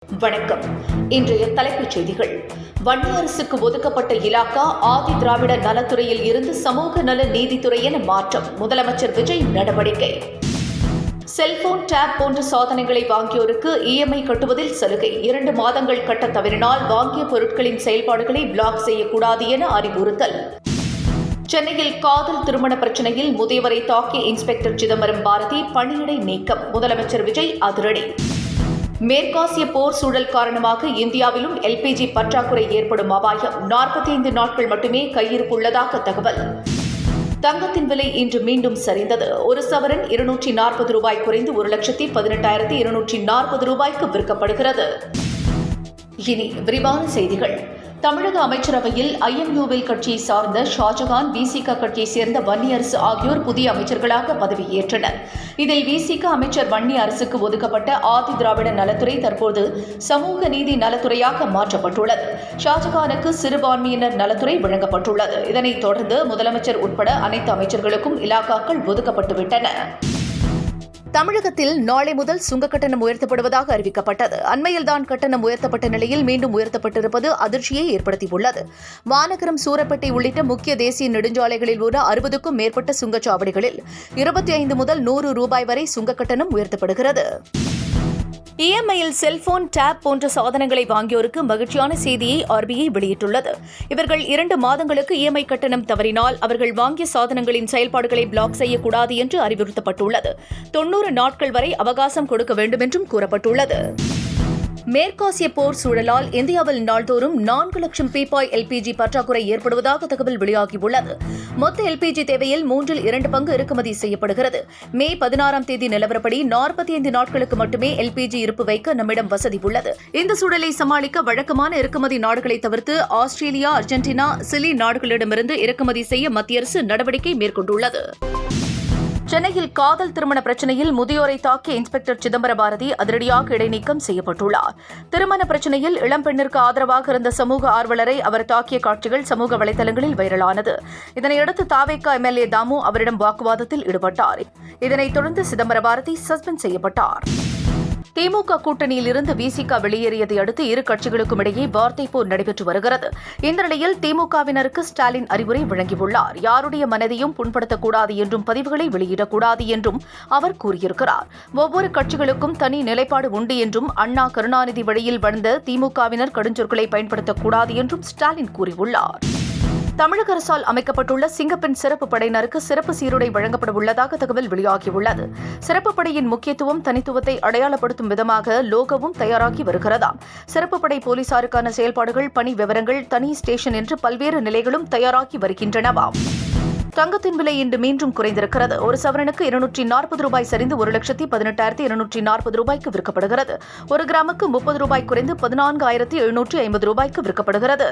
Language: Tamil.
வணக்கம். இன்றைய தலைப்புச் செய்திகள். வன்னி அரசுக்கு ஒதுக்கப்பட்ட இலாக்கா ஆதி திராவிட நலத்துறையில் இருந்து சமூக நல நீதித்துறை என மாற்றம். முதலமைச்சர் விஜய் நடவடிக்கை. செல்போன், டேப் போன்ற சாதனங்களை வாங்கியோருக்கு இஎம்ஐ கட்டுவதில் சலுகை. 2 மாதங்கள் கட்ட தவறினால் வாங்கிய பொருட்களின் செயல்பாடுகளை பிளாக் செய்யக்கூடாது என அறிவுறுத்தல். சென்னையில் காதல் திருமண பிரச்சினையில் முதியவரை தாக்கிய இன்ஸ்பெக்டர் சிதம்பரம் பாரதி பணியிடை நீக்கம். முதலமைச்சர் விஜய் அதிரடி. மேற்காசிய போர் சூழல் காரணமாக இந்தியாவிலும் எல்பிஜி பற்றாக்குறை ஏற்படும் அபாயம். 45 நாட்கள் மட்டுமே கையிருப்பு உள்ளதாக தகவல். தங்கத்தின் விலை இன்று மீண்டும் சரிந்தது. ஒரு சவரன் ரூபாய் 240 குறைந்து 1,18,240 ரூபாய்க்கு விற்கப்படுகிறது. இனி விரிவான செய்திகள். தமிழக அமைச்சரவையில் ஐஎம்யூவில் கட்சியை சார்ந்த ஷாஜகான், விசிக கட்சியைச் சேர்ந்த வன்னியரசு ஆகியோர் புதிய அமைச்சர்களாக பதவியேற்றனர். இதில் விசிக அமைச்சர் வன்னி அரசுக்கு ஒதுக்கப்பட்ட ஆதி திராவிட நலத்துறை தற்போது சமூக நீதி நலத்துறையாக மாற்றப்பட்டுள்ளது. ஷாஜகானுக்கு சிறுபான்மையினர் நலத்துறை வழங்கப்பட்டுள்ளது. இதனைத் தொடர்ந்து முதலமைச்சர் உட்பட அனைத்து அமைச்சர்களுக்கும் இலாக்காக்கள் ஒதுக்கப்பட்டுவிட்டன. தமிழகத்தில் நாளை முதல் சுங்கக் கட்டணம் உயர்த்தப்படுவதாக அறிவிக்கப்பட்டது. அண்மையில்தான் கட்டணம் உயர்த்தப்பட்ட நிலையில் மீண்டும் உயர்த்தப்பட்டிருப்பது அதிர்ச்சியை ஏற்படுத்தியுள்ளது. மாநகரம், சூரப்பேட்டை உள்ளிட்ட முக்கிய தேசிய நெடுஞ்சாலைகளில் உள்ள 60க்கும் மேற்பட்ட சுங்கச்சாவடிகளில் 25 முதல் 100 ரூபாய் வரை சுங்கக் கட்டணம் உயர்த்தப்படுகிறது. இஎம்ஐயில் செல்போன், டேப் போன்ற சாதனங்களை வாங்கியோருக்கு மகிழ்ச்சியான செய்தியை ஆர்பிஐ வெளியிட்டுள்ளது. இவர்கள் 2 மாதங்களுக்கு இஎம்ஐ கட்டணம் தவறினால் அவர்கள் வாங்கிய சாதனங்களின் செயல்பாடுகளை பிளாக் செய்யக்கூடாது என்று அறிவுறுத்தப்பட்டுள்ளது. 90 நாட்கள் வரை அவகாசம் கொடுக்க வேண்டும் என்றும் கூறப்பட்டுள்ளது. மேற்காசிய போர் சூழலால் இந்தியாவில் நாள்தோறும் 4 லட்சம் பீப்பாய் எல்பிஜி பற்றாக்குறை ஏற்படுவதாக தகவல் வெளியாகியுள்ளது. மொத்த எல்பிஜி தேவையில் 2 பங்கு இறக்குமதி செய்யப்படுகிறது. மே 16ஆம் தேதி நிலவரப்படி 45 நாட்களுக்கு மட்டுமே எல்பிஜி இருப்பு வைக்க நம்மிடம் வசதி உள்ளது. இந்த சூழலை சமாளிக்க வழக்கமான இறக்குமதி நாடுகளை தவிர்த்து ஆஸ்திரேலியா, அர்ஜென்டினா, சிலி நாடுகளிடமிருந்து இறக்குமதி செய்ய மத்திய அரசு நடவடிக்கை மேற்கொண்டுள்ளது. சென்னையில் காதல் திருமண பிரச்சினையில் முதியோரை தாக்கிய இன்ஸ்பெக்டர் சிதம்பர பாரதி அதிரடியாக இடைநீக்கம் செய்யப்பட்டுள்ளார். திருமண பிரச்சினையில் இளம்பெண்ணிற்கு ஆதரவாக இருந்த சமூக ஆர்வலரை அவர் தாக்கிய காட்சிகள் சமூக வலைதளங்களில் வைரலானது. இதனையடுத்து தாவேகா எம்எல்ஏ தாமு அவரிடம் வாக்குவாதத்தில் ஈடுபட்டார். இதனைத் தொடர்ந்து சிதம்பர பாரதி சஸ்பெண்ட் செய்யப்பட்டார். திமுக கூட்டணியில் இருந்து விசிக வெளியேறியதை அடுத்து இரு கட்சிகளுக்கும் இடையே வார்த்தை போர் நடைபெற்று வருகிறது. இந்த நிலையில் திமுகவினருக்கு ஸ்டாலின் அறிவுரை வழங்கியுள்ளார். யாருடைய மனதையும் புண்படுத்தக்கூடாது என்றும் பதிவுகளை வெளியிடக்கூடாது என்றும் அவர் கூறியிருக்கிறார். ஒவ்வொரு கட்சிகளுக்கும் தனி நிலைப்பாடு உண்டு என்றும் அண்ணா, கருணாநிதி வழியில் வந்த திமுகவினர் கடுஞ்சொற்களை பயன்படுத்தக்கூடாது என்றும் ஸ்டாலின் கூறியுள்ளார். தமிழக அரசால் அமைக்கப்பட்டுள்ள சிங்கப்பெண் சிறப்பு படையினருக்கு சிறப்பு சீருடை வழங்கப்பட உள்ளதாக தகவல் வெளியாகியுள்ளது. சிறப்பு படையின் முக்கியத்துவம், தனித்துவத்தை அடையாளப்படுத்தும் விதமாக லோகோவும் தயாராகி வருகிறதாம். சிறப்பு படை போலீசாருக்கான செயல்பாடுகள், பணி விவரங்கள், தனி ஸ்டேஷன் என்று பல்வேறு நிலைகளும் தயாராகி வருகின்றனவாம். தங்கத்தின் விலை இன்று மீண்டும் குறைந்திருக்கிறது. ஒரு சவரனுக்கு 240 ரூபாய் சரிந்து 1,18,240 ரூபாய்க்கு விற்கப்படுகிறது. 1 கிராமுக்கு 30 ரூபாய் குறைந்து 14,750 ரூபாய்க்கு விற்கப்படுகிறது.